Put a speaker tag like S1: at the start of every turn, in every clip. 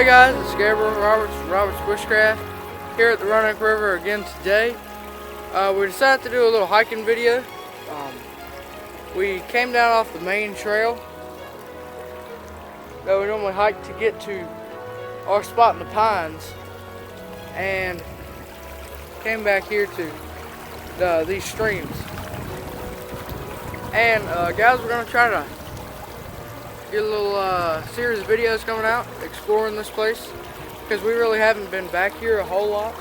S1: Hey guys, it's Gabriel Roberts, Roberts Bushcraft, here at the Roanoke River again today. We decided to do a little hiking video. We came down off the main trail that we normally hike to get to our spot in the pines, and came back here to these streams. And guys, we're going to try to get a little series of videos coming out exploring this place, because we really haven't been back here a whole lot.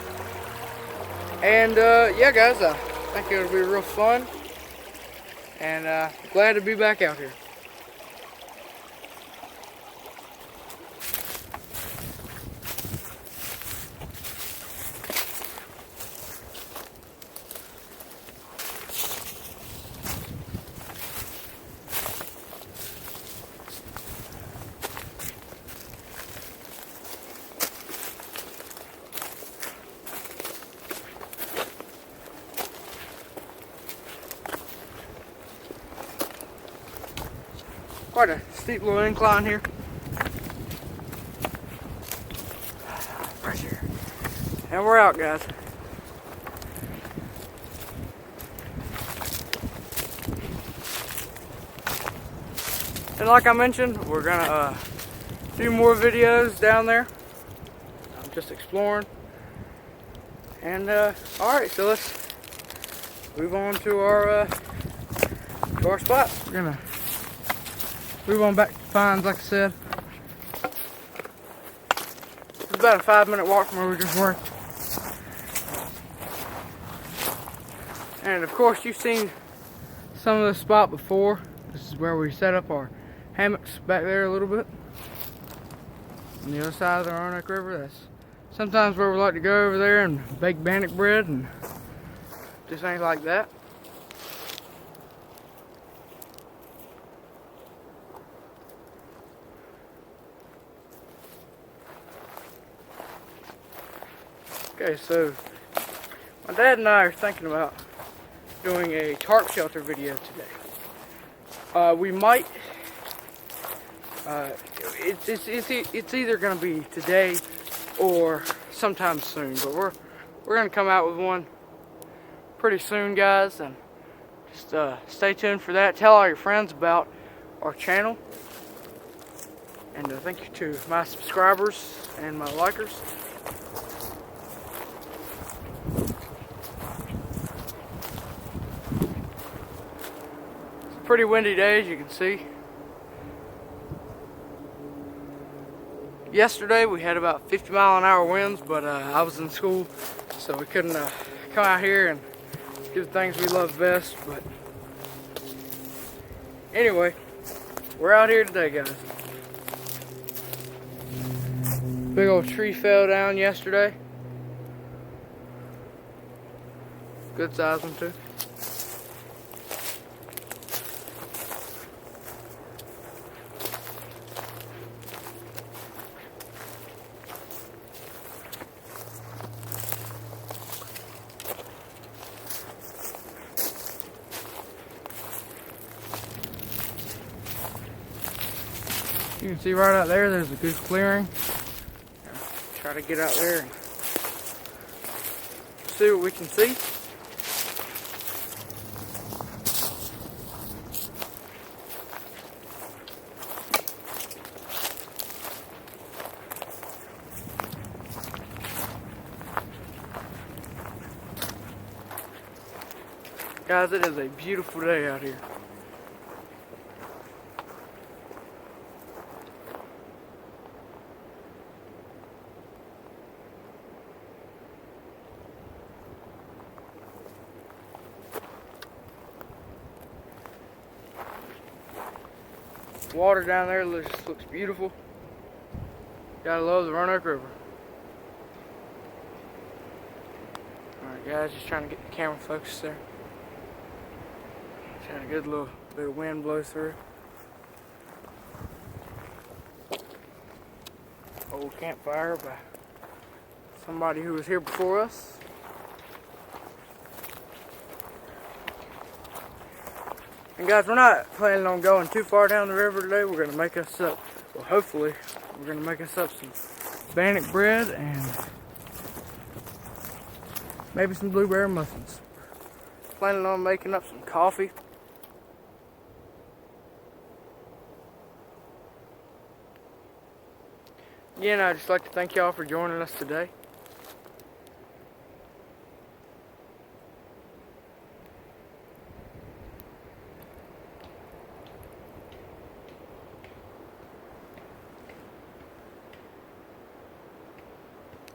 S1: And yeah guys, I think it'll be real fun, and glad to be back out here. Quite a steep little incline here. Right here. And we're out, guys. And like I mentioned, we're gonna do more videos down there. I'm just exploring. And alright, so let's move on to our spot. We're gonna move on back to the pines, like I said. It's about a 5-minute walk from where we just were. And of course, you've seen some of this spot before. This is where we set up our hammocks back there a little bit. On the other side of the Roanoke River, that's sometimes where we like to go over there and bake bannock bread and just things like that. Okay, so my dad and I are thinking about doing a tarp shelter video today. We might, it's either going to be today or sometime soon, but we're going to come out with one pretty soon, guys, and just stay tuned for that. Tell all your friends about our channel, and thank you to my subscribers and my likers. Pretty windy day, as you can see. Yesterday we had about 50-mile-an-hour winds, but I was in school, so we couldn't come out here and do the things we love best. But anyway, we're out here today, guys. Big old tree fell down yesterday. Good size one too. You can see right out there, there's a good clearing. Try to get out there and see what we can see. Guys, it is a beautiful day out here. Water down there just looks beautiful. Gotta love the Roanoke River. Alright guys, just trying to get the camera focused there. Just had a good little bit of wind blow through. Old campfire by somebody who was here before us. And guys, we're not planning on going too far down the river today. We're going to make us up, well hopefully, we're going to make us up some bannock bread and maybe some blueberry muffins. Planning on making up some coffee. Again, I'd just like to thank y'all for joining us today.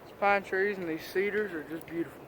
S1: These pine trees and these cedars are just beautiful.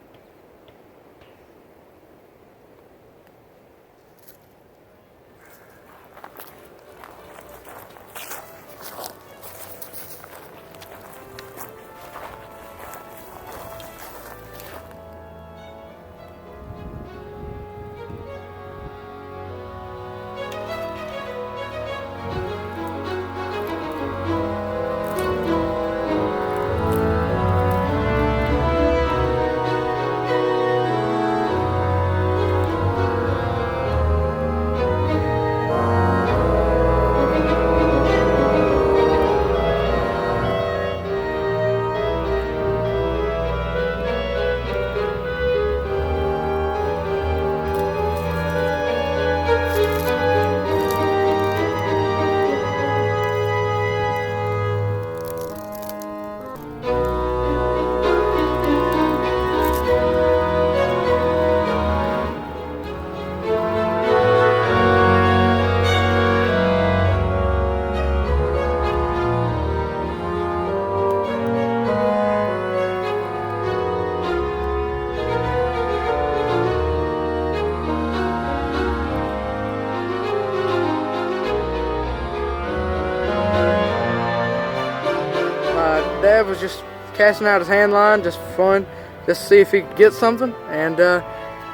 S1: Dad was just casting out his hand line just for fun, just to see if he could get something, and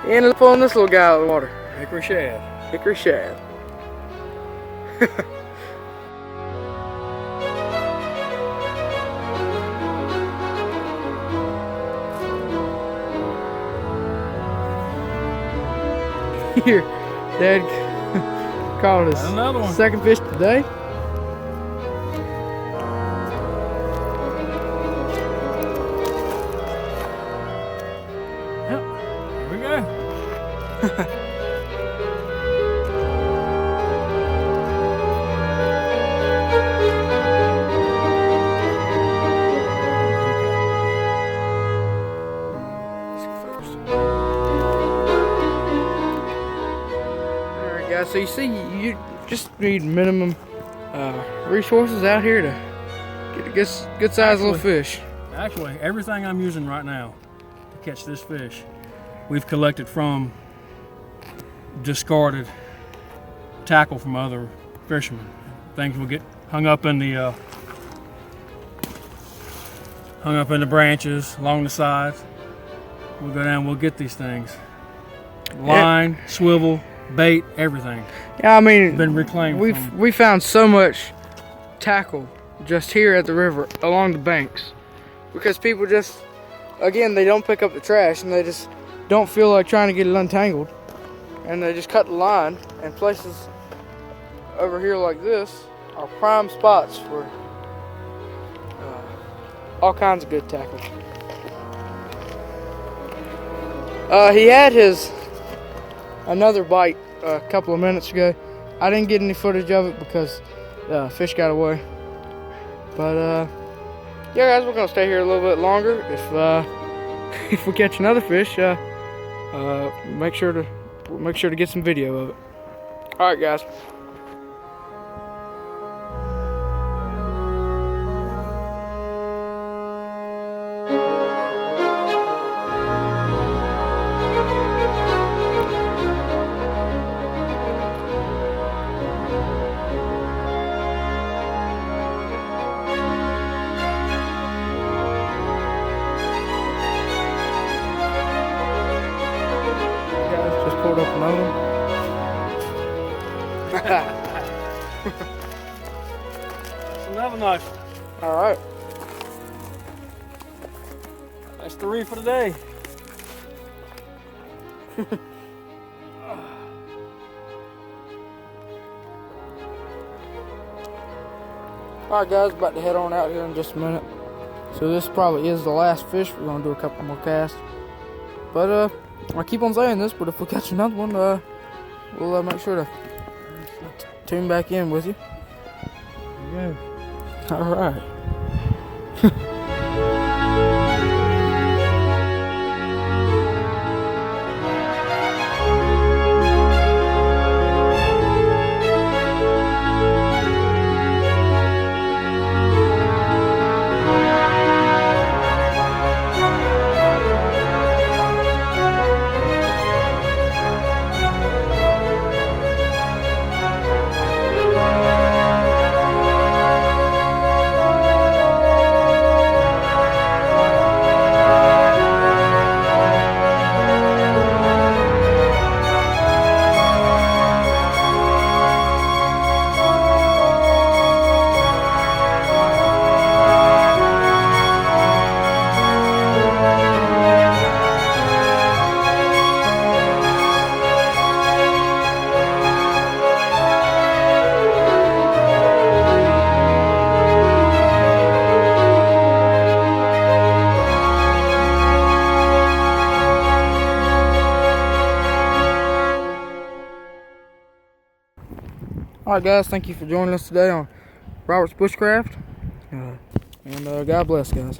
S1: he ended up pulling this little guy out of the water.
S2: Hickory shad.
S1: Hickory shad. Here, Dad caught his
S2: another one.
S1: Second fish today.
S2: Here we go.
S1: Alright guys, so you see, you just need minimum resources out here to get a good sized little fish.
S2: Actually, everything I'm using right now to catch this fish, we've collected from discarded tackle from other fishermen. Things will get hung up in the branches along the sides. We'll go down, we'll get these things. Line, swivel, bait, everything.
S1: Yeah, I mean,
S2: Been reclaimed.
S1: we found so much tackle just here at the river along the banks because people just, again, they don't pick up the trash and they just don't feel like trying to get it untangled, and they just cut the line. And places over here like this are prime spots for all kinds of good tackle. He had his another bite a couple of minutes ago. I didn't get any footage of it because the fish got away. But yeah, guys, we're gonna stay here a little bit longer. If we catch another fish, make sure to get some video of it. All right, guys. Just pulled up another one.
S2: That's another nice one.
S1: All right.
S2: That's 3 for the day.
S1: All right, guys, about to head on out here in just a minute. So this probably is the last fish. We're gonna do a couple more casts. But I keep on saying this, but if we catch another one, we'll make sure to tune back in with you.
S2: Yeah.
S1: All right. Alright guys, thank you for joining us today on Roberts Bushcraft. And God bless, guys.